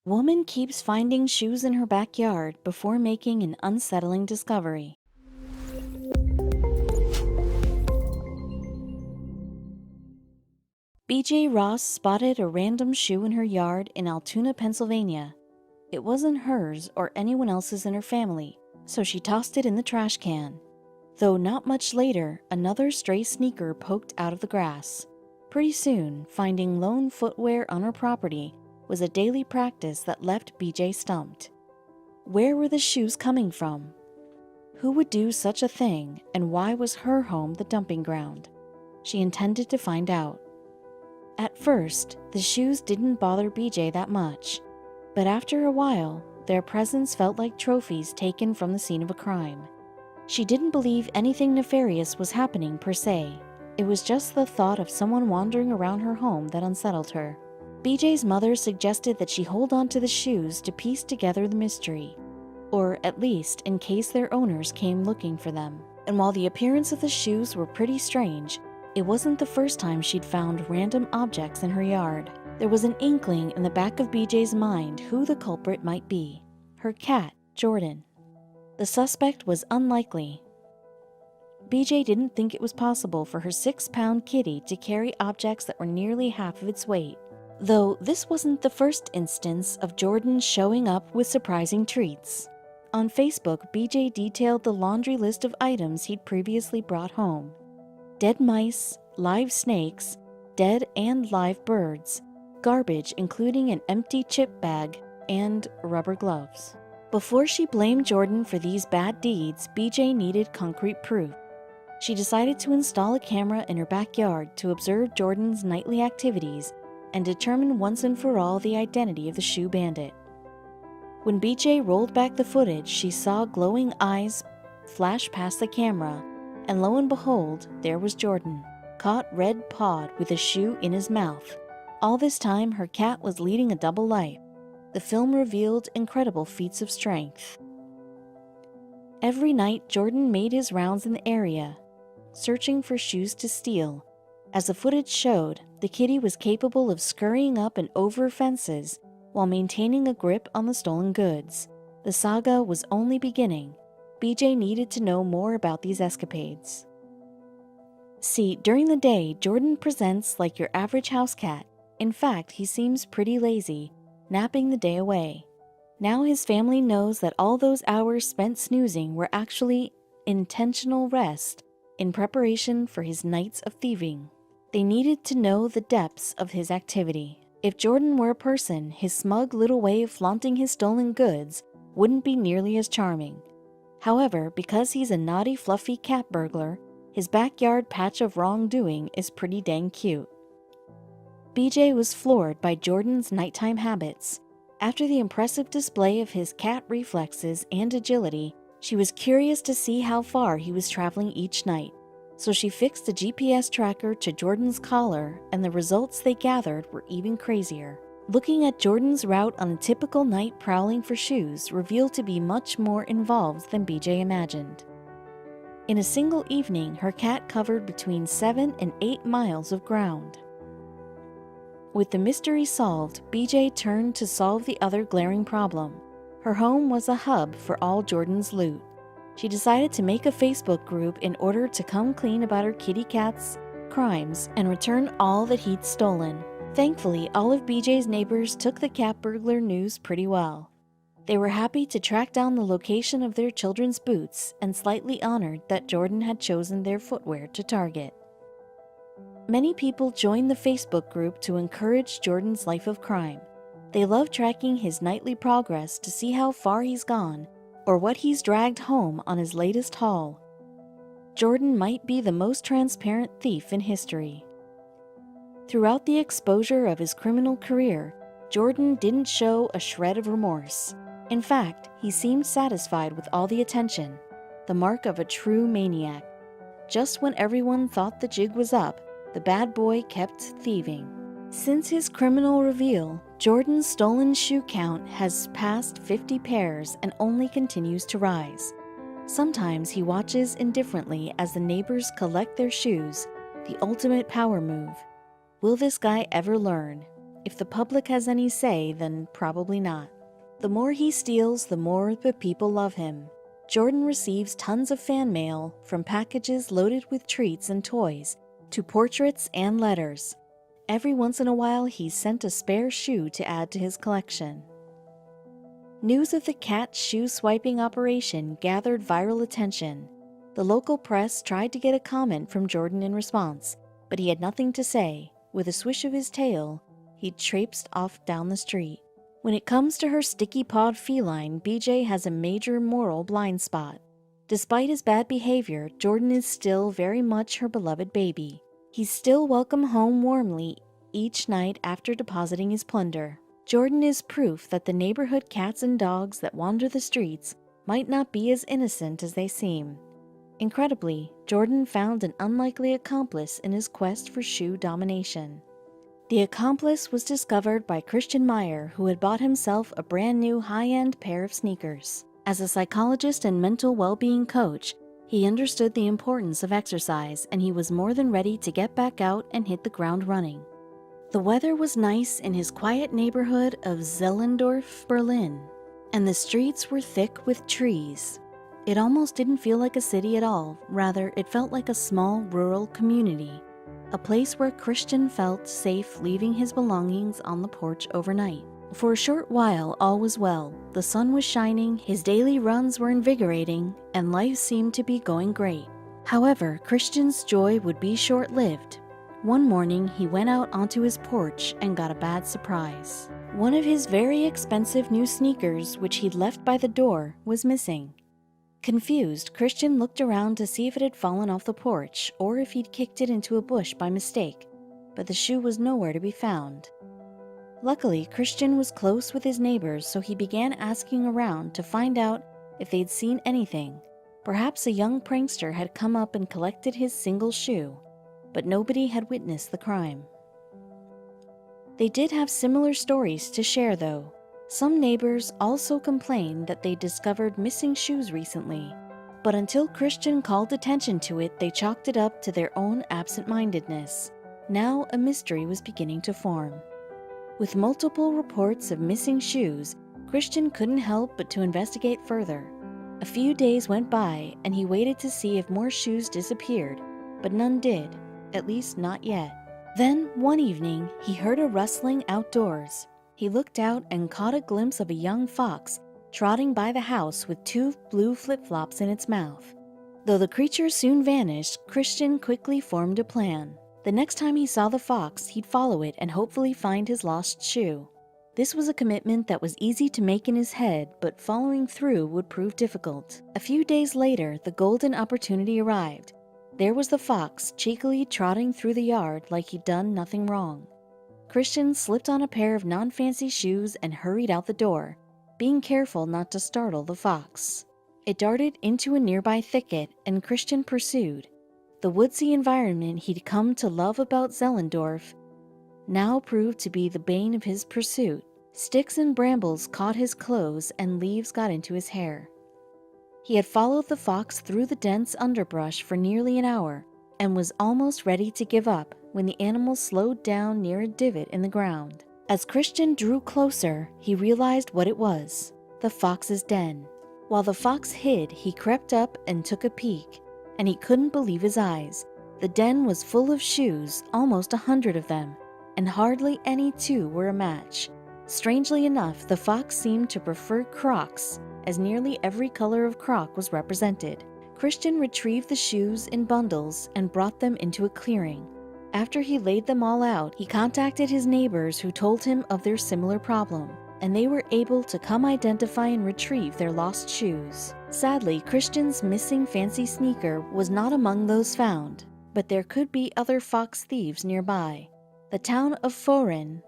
Woman keeps finding shoes in her backyard before making an unsettling discovery. BJ Ross spotted a random shoe in her yard in Altoona, Pennsylvania. It wasn't hers or anyone else's in her family, so she tossed it in the trash can. Though not much later, another stray sneaker poked out of the grass. Pretty soon, finding lone footwear on her property was a daily practice that left BJ stumped. Where were the shoes coming from? Who would do such a thing, and why was her home the dumping ground? She intended to find out. At first, the shoes didn't bother BJ that much, but after a while, their presence felt like trophies taken from the scene of a crime. She didn't believe anything nefarious was happening per se. It was just the thought of someone wandering around her home that unsettled her. BJ's mother suggested that she hold on to the shoes to piece together the mystery, or at least in case their owners came looking for them. And while the appearance of the shoes were pretty strange, it wasn't the first time she'd found random objects in her yard. There was an inkling in the back of BJ's mind who the culprit might be: her cat, Jordan. The suspect was unlikely. BJ didn't think it was possible for her 6-pound kitty to carry objects that were nearly half of its weight. Though this wasn't the first instance of Jordan showing up with surprising treats. On Facebook, BJ detailed the laundry list of items he'd previously brought home: dead mice, live snakes, dead and live birds, garbage including an empty chip bag, and rubber gloves. Before she blamed Jordan for these bad deeds, BJ needed concrete proof. She decided to install a camera in her backyard to observe Jordan's nightly activities and determine once and for all the identity of the Shoe Bandit. When BJ rolled back the footage, she saw glowing eyes flash past the camera, and lo and behold, there was Jordan, caught red-pawed with a shoe in his mouth. All this time, her cat was leading a double life. The film revealed incredible feats of strength. Every night, Jordan made his rounds in the area, searching for shoes to steal. As the footage showed, the kitty was capable of scurrying up and over fences while maintaining a grip on the stolen goods. The saga was only beginning. BJ needed to know more about these escapades. See, during the day, Jordan presents like your average house cat. In fact, he seems pretty lazy, napping the day away. Now his family knows that all those hours spent snoozing were actually intentional rest in preparation for his nights of thieving. They needed to know the depths of his activity. If Jordan were a person, his smug little way of flaunting his stolen goods wouldn't be nearly as charming. However, because he's a naughty, fluffy cat burglar, his backyard patch of wrongdoing is pretty dang cute. BJ was floored by Jordan's nighttime habits. After the impressive display of his cat reflexes and agility, she was curious to see how far he was traveling each night. So she fixed a GPS tracker to Jordan's collar, and the results they gathered were even crazier. Looking at Jordan's route on a typical night prowling for shoes revealed to be much more involved than BJ imagined. In a single evening, her cat covered between 7 and 8 miles of ground. With the mystery solved, BJ turned to solve the other glaring problem. Her home was a hub for all Jordan's loot. She decided to make a Facebook group in order to come clean about her kitty cat's crimes and return all that he'd stolen. Thankfully, all of BJ's neighbors took the cat burglar news pretty well. They were happy to track down the location of their children's boots and slightly honored that Jordan had chosen their footwear to target. Many people joined the Facebook group to encourage Jordan's life of crime. They love tracking his nightly progress to see how far he's gone or what he's dragged home on his latest haul. Jordan might be the most transparent thief in history. Throughout the exposure of his criminal career, Jordan didn't show a shred of remorse. In fact, he seemed satisfied with all the attention, the mark of a true maniac. Just when everyone thought the jig was up, the bad boy kept thieving. Since his criminal reveal, Jordan's stolen shoe count has passed 50 pairs and only continues to rise. Sometimes he watches indifferently as the neighbors collect their shoes, the ultimate power move. Will this guy ever learn? If the public has any say, then probably not. The more he steals, the more the people love him. Jordan receives tons of fan mail, from packages loaded with treats and toys, to portraits and letters. Every once in a while, he's sent a spare shoe to add to his collection. News of the cat's shoe swiping operation gathered viral attention. The local press tried to get a comment from Jordan in response, but he had nothing to say. With a swish of his tail, he traipsed off down the street. When it comes to her sticky-pawed feline, BJ has a major moral blind spot. Despite his bad behavior, Jordan is still very much her beloved baby. He's still welcomed home warmly each night after depositing his plunder. Jordan is proof that the neighborhood cats and dogs that wander the streets might not be as innocent as they seem. Incredibly, Jordan found an unlikely accomplice in his quest for shoe domination. The accomplice was discovered by Christian Meyer, who had bought himself a brand new high-end pair of sneakers. As a psychologist and mental well-being coach, he understood the importance of exercise, and he was more than ready to get back out and hit the ground running. The weather was nice in his quiet neighborhood of Zehlendorf, Berlin, and the streets were thick with trees. It almost didn't feel like a city at all. Rather, it felt like a small rural community, a place where Christian felt safe leaving his belongings on the porch overnight. For a short while, all was well. The sun was shining, his daily runs were invigorating, and life seemed to be going great. However, Christian's joy would be short-lived. One morning, he went out onto his porch and got a bad surprise. One of his very expensive new sneakers, which he'd left by the door, was missing. Confused, Christian looked around to see if it had fallen off the porch or if he'd kicked it into a bush by mistake, but the shoe was nowhere to be found. Luckily, Christian was close with his neighbors, so he began asking around to find out if they'd seen anything. Perhaps a young prankster had come up and collected his single shoe, but nobody had witnessed the crime. They did have similar stories to share, though. Some neighbors also complained that they discovered missing shoes recently, but until Christian called attention to it, they chalked it up to their own absent-mindedness. Now a mystery was beginning to form. With multiple reports of missing shoes, Christian couldn't help but to investigate further. A few days went by, and he waited to see if more shoes disappeared, but none did, at least not yet. Then, one evening, he heard a rustling outdoors. He looked out and caught a glimpse of a young fox trotting by the house with 2 blue flip-flops in its mouth. Though the creature soon vanished, Christian quickly formed a plan. The next time he saw the fox, he'd follow it and hopefully find his lost shoe. This was a commitment that was easy to make in his head, but following through would prove difficult. A few days later, the golden opportunity arrived. There was the fox, cheekily trotting through the yard like he'd done nothing wrong. Christian slipped on a pair of non-fancy shoes and hurried out the door, being careful not to startle the fox. It darted into a nearby thicket, and Christian pursued. The woodsy environment he'd come to love about Zehlendorf now proved to be the bane of his pursuit. Sticks and brambles caught his clothes, and leaves got into his hair. He had followed the fox through the dense underbrush for nearly an hour, and was almost ready to give up when the animal slowed down near a divot in the ground. As Christian drew closer, he realized what it was: the fox's den. While the fox hid, he crept up and took a peek, and he couldn't believe his eyes. The den was full of shoes, almost 100 of them, and hardly any 2 were a match. Strangely enough, the fox seemed to prefer Crocs, as nearly every color of Croc was represented. Christian retrieved the shoes in bundles and brought them into a clearing. After he laid them all out, he contacted his neighbors, who told him of their similar problem, and they were able to come identify and retrieve their lost shoes. Sadly, Christian's missing fancy sneaker was not among those found, but there could be other fox thieves nearby. The town of Foren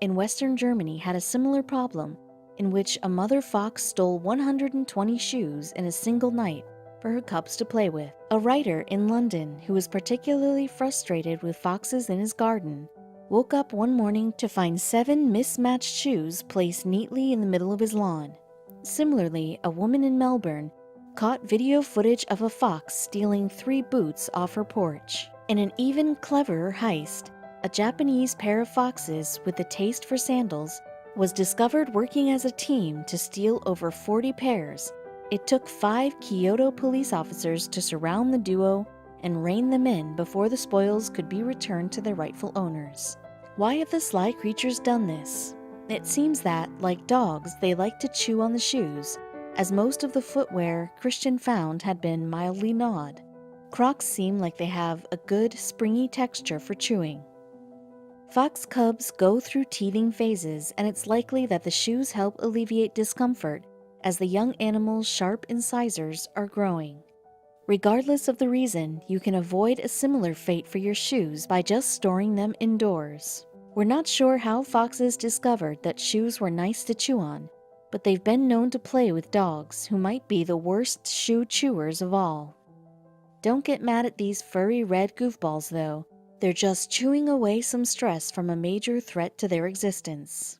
in western Germany had a similar problem, in which a mother fox stole 120 shoes in a single night for her cubs to play with. A writer in London, who was particularly frustrated with foxes in his garden, woke up one morning to find 7 mismatched shoes placed neatly in the middle of his lawn. Similarly, a woman in Melbourne caught video footage of a fox stealing 3 boots off her porch. In an even cleverer heist, a Japanese pair of foxes with a taste for sandals, was discovered working as a team to steal over 40 pairs. It took 5 Kyoto police officers to surround the duo and rein them in before the spoils could be returned to their rightful owners. Why have the sly creatures done this? It seems that, like dogs, they like to chew on the shoes, as most of the footwear Christian found had been mildly gnawed. Crocs seem like they have a good, springy texture for chewing. Fox cubs go through teething phases, and it's likely that the shoes help alleviate discomfort as the young animal's sharp incisors are growing. Regardless of the reason, you can avoid a similar fate for your shoes by just storing them indoors. We're not sure how foxes discovered that shoes were nice to chew on, but they've been known to play with dogs who might be the worst shoe chewers of all. Don't get mad at these furry red goofballs though. They're just chewing away some stress from a major threat to their existence.